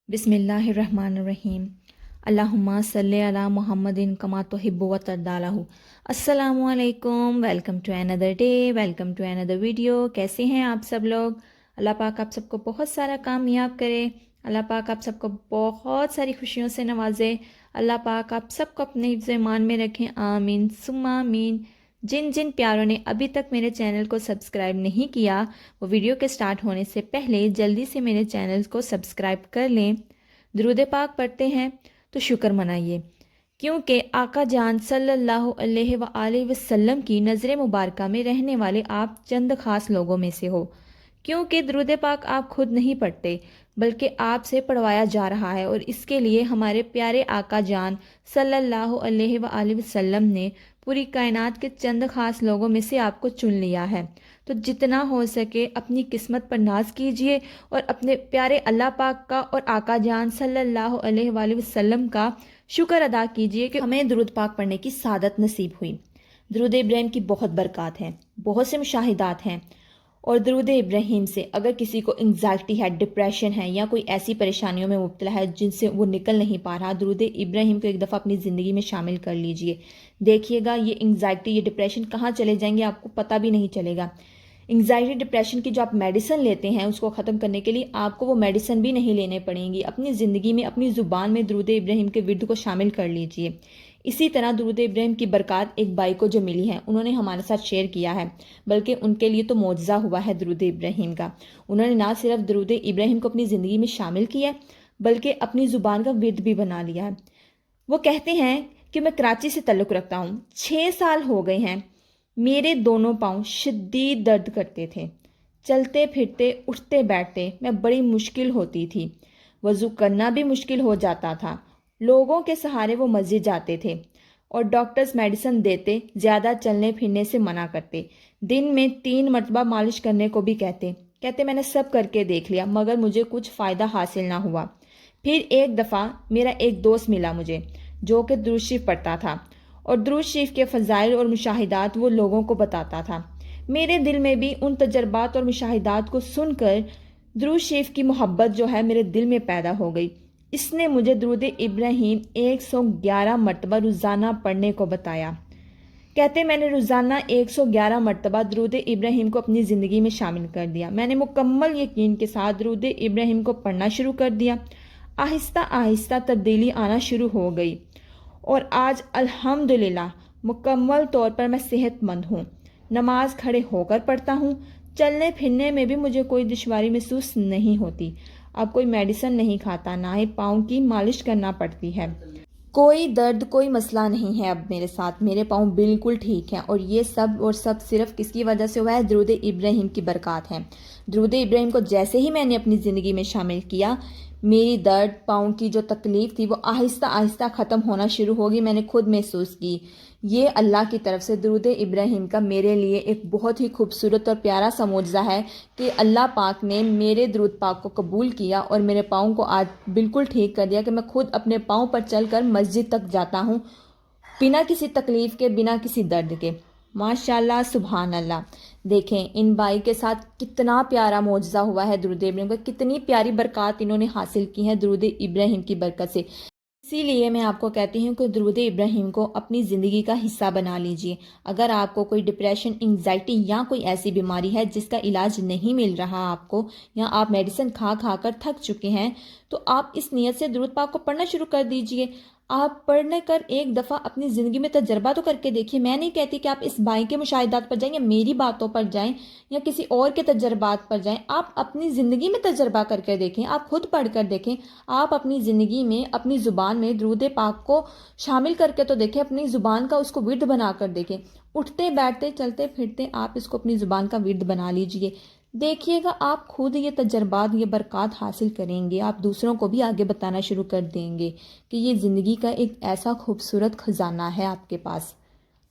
बिस्मिल्लाहिर्रहमानिर्रहीम। अल्लाहुम्मा सल्ली अला मुहम्मदिन कमा तुहिब्बु व तर्दालहु। अस्सलामु अलैकुम, welcome to another day, welcome to another video. कैसे हैं आप सब लोग? अल्लाह पाक आप सबको बहुत सारा कामयाब करे। अल्लाह पाक आप सबको बहुत सारी खुशियों से नवाजे। अल्लाह पाक आप सबको अपने हिफ्ज़ ईमान में रखें, आमीन सुम्मा आमीन। जिन जिन प्यारों ने अभी तक मेरे चैनल को सब्सक्राइब नहीं किया, वो वीडियो के स्टार्ट होने से पहले जल्दी से मेरे चैनल को सब्सक्राइब कर लें। दुरूद पाक पढ़ते हैं तो शुक्र मनाइए, क्योंकि आका जान सल्लल्लाहु अलैहि वसल्लम की नज़र मुबारक में रहने वाले आप चंद ख़ास लोगों में से हो। क्योंकि दुरूद पाक आप खुद नहीं पढ़ते, बल्कि आपसे पढ़वाया जा रहा है, और इसके लिए हमारे प्यारे आका जान सल्लल्लाहु अलैहि वसल्लम ने पूरी कायनात के चंद ख़ास लोगों में से आपको चुन लिया है। तो जितना हो सके अपनी किस्मत पर नाज कीजिए और अपने प्यारे अल्लाह पाक का और आका जान सल्लल्लाहु अलैहि वसल्लम का शुक्र अदा कीजिए कि हमें दुरूद पाक पढ़ने की सादत नसीब हुई। दुरूद इब्राहिम की बहुत बरक़ात हैं, बहुत से मुशाहिदात हैं, और दुरूद इब्राहिम से अगर किसी को एंग्जाइटी है, डिप्रेशन है, या कोई ऐसी परेशानियों में मुब्तला है जिनसे वो निकल नहीं पा रहा, दुरूद इब्राहिम को एक दफ़ा अपनी ज़िंदगी में शामिल कर लीजिए। देखिएगा ये एंग्जाइटी, ये डिप्रेशन कहाँ चले जाएंगे आपको पता भी नहीं चलेगा। एंग्जाइटी डिप्रेशन की जो आप मेडिसिन लेते हैं उसको ख़त्म करने के लिए आपको वो मेडिसिन भी नहीं लेने पड़ेंगी। अपनी ज़िंदगी में अपनी ज़ुबान में दुरूद इब्राहिम के विर्द को शामिल कर लीजिए। इसी तरह दुरूद इब्राहिम की बरक़ात एक भाई को जो मिली है, उन्होंने हमारे साथ शेयर किया है, बल्कि उनके लिए तो मौजज़ा हुआ है दुरूद इब्राहिम का। उन्होंने ना सिर्फ दुरूद इब्राहिम को अपनी ज़िंदगी में शामिल किया, बल्कि अपनी ज़ुबान का विर्द भी बना लिया है। वो कहते हैं कि मैं कराची से ताल्लुक़ रखता हूँ, 6 साल हो गए हैं, मेरे दोनों पाँव शदीद दर्द करते थे, चलते फिरते उठते बैठते मैं बड़ी मुश्किल होती थी, वज़ू करना भी मुश्किल हो जाता था। लोगों के सहारे वो मस्जिद जाते थे और डॉक्टर्स मेडिसिन देते, ज़्यादा चलने फिरने से मना करते, दिन में 3 मरतबा मालिश करने को भी कहते मैंने सब करके देख लिया, मगर मुझे कुछ फ़ायदा हासिल ना हुआ। फिर एक दफ़ा मेरा एक दोस्त मिला मुझे, जो कि दुरूद शरीफ पढ़ता था और दुरूद शरीफ के फ़ज़ाइल और मुशाहिदात वो लोगों को बताता था। मेरे दिल में भी उन तजर्बात और मुशाहिदात को सुनकर दुरूद शरीफ की मोहब्बत जो है मेरे दिल में पैदा हो गई। इसने मुझे दुरूद इब्राहिम 111 मरतबा रोज़ाना पढ़ने को बताया। कहते मैंने रोज़ाना 111 मरतबा दुरूद इब्राहिम को अपनी ज़िंदगी में शामिल कर दिया। मैंने मुकम्मल यकीन के साथ दुरूद इब्राहिम को पढ़ना शुरू कर दिया। आहिस्ता आहिस्ता तब्दीली आना शुरू हो गई और आज अल्हम्दुलिल्लाह मुकम्मल तौर पर मैं सेहतमंद हूँ। नमाज खड़े होकर पढ़ता हूँ, चलने फिरने में भी मुझे कोई दुश्वारी महसूस नहीं होती। अब कोई मेडिसिन नहीं खाता, ना ही पाँव की मालिश करना पड़ती है। कोई दर्द, कोई मसला नहीं है अब मेरे साथ, मेरे पाँव बिल्कुल ठीक हैं, और ये सब और सब सिर्फ किसकी वजह से हुआ है? दुरूद इब्राहिम की बरक़ात हैं। दुरूद इब्राहिम को जैसे ही मैंने अपनी ज़िंदगी में शामिल किया, मेरी दर्द, पाँव की जो तकलीफ़ थी वो आहिस्ता आहिस्ता ख़त्म होना शुरू होगी। मैंने खुद महसूस की। ये अल्लाह की तरफ से दुरूद इब्राहिम का मेरे लिए एक बहुत ही खूबसूरत और प्यारा सा मौजज़ा है कि अल्लाह पाक ने मेरे दुरूद पाक को कबूल किया और मेरे पाँव को आज बिल्कुल ठीक कर दिया कि मैं खुद अपने पाँव पर चलकर मस्जिद तक जाता हूँ, बिना किसी तकलीफ़ के, बिना किसी दर्द के। माशाल्लाह, सुभान अल्लाह। देखें इन भाई के साथ कितना प्यारा मौजज़ा हुआ है दुरूद इब्राहिम का, कितनी प्यारी बरक़ात इन्होंने हासिल की है दुरूद इब्राहिम की बरकत से। इसीलिए मैं आपको कहती हूँ कि दुरूद इब्राहिम को अपनी ज़िंदगी का हिस्सा बना लीजिए। अगर आपको कोई डिप्रेशन, एंग्जाइटी या कोई ऐसी बीमारी है जिसका इलाज नहीं मिल रहा आपको, या आप मेडिसिन खा खा कर थक चुके हैं, तो आप इस नीयत से दुरूद पाक को पढ़ना शुरू कर दीजिए। आप पढ़ने कर एक दफ़ा अपनी ज़िंदगी में तजर्बा तो करके देखिए। मैं नहीं कहती कि आप इस भाई के मुशाहिदात पर जाएं या मेरी बातों पर जाएं या किसी और के तजर्बात पर जाएं। आप अपनी ज़िंदगी में तजर्बा करके देखें, आप खुद पढ़ कर देखें, आप अपनी ज़िंदगी में अपनी ज़ुबान में दुरूद पाक को शामिल करके तो देखें, अपनी ज़ुबान का उसको विर्द बना कर देखें। उठते बैठते चलते फिरते आप इसको अपनी ज़ुबान का विर्द बना लीजिए। देखिएगा आप खुद ये तजर्बात, ये बरक़ात हासिल करेंगे, आप दूसरों को भी आगे बताना शुरू कर देंगे कि ये ज़िंदगी का एक ऐसा खूबसूरत ख़जाना है आपके पास।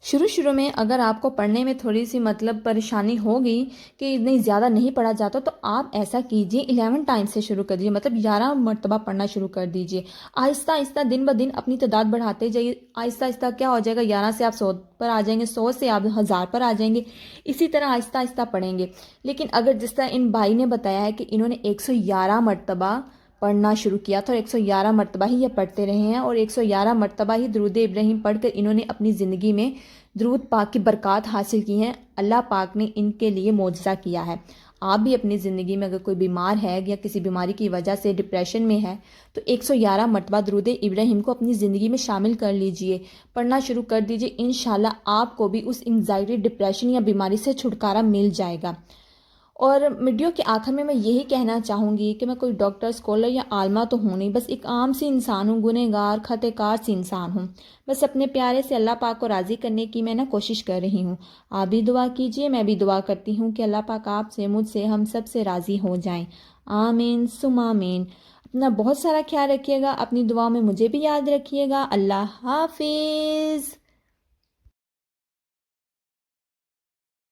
शुरू में अगर आपको पढ़ने में थोड़ी सी परेशानी होगी कि इतनी ज़्यादा नहीं पढ़ा जाता, तो आप ऐसा कीजिए 11 टाइम से शुरू कर दीजिए, 11 मरतबा पढ़ना शुरू कर दीजिए। आहिस्ता आहिस्ता दिन ब दिन अपनी तादाद बढ़ाते जाइए। आहिस्ता आहिस्ता क्या हो जाएगा, 11 से आप 100 पर आ जाएंगे, 100 से आप 1000 पर आ जाएंगे। इसी तरह आहिस्ता आहिस्ता पढ़ेंगे। लेकिन अगर जिस तरह इन भाई ने बताया है कि इन्होंने 111 मरतबा پڑھنا شروع کیا تھا اور 111 مرتبہ ہی یہ پڑھتے رہے ہیں، اور 111 مرتبہ ہی درود ابراہیم پڑھ کر انہوں نے اپنی زندگی میں درود پاک کی برکات حاصل کی ہیں۔ اللہ پاک نے ان کے لیے معجزہ کیا ہے۔ آپ بھی اپنی زندگی میں اگر کوئی بیمار ہے یا کسی بیماری کی وجہ سے ڈپریشن میں ہے تو 111 مرتبہ درود ابراہیم کو اپنی زندگی میں شامل کر لیجئے، پڑھنا شروع کر دیجئے، انشاءاللہ آپ کو بھی اس انگزائٹی، ڈپریشن یا بیماری سے چھٹکارا مل جائے گا۔ اور ویڈیو کے آخر میں یہی کہنا چاہوں گی کہ میں کوئی ڈاکٹر، اسکالر یا عالمہ تو ہوں نہیں، بس ایک عام سی انسان ہوں، گنہگار، خطا کار سی انسان ہوں۔ بس اپنے پیارے سے اللہ پاک کو راضی کرنے کی میں کوشش کر رہی ہوں۔ آپ بھی دعا کیجئے، میں بھی دعا کرتی ہوں کہ اللہ پاک آپ سے، مجھ سے، ہم سب سے راضی ہو جائیں۔ آمین ثم آمین۔ اپنا بہت سارا خیال رکھیے گا، اپنی دعاؤں میں مجھے بھی یاد رکھیے گا۔ اللہ حافظ۔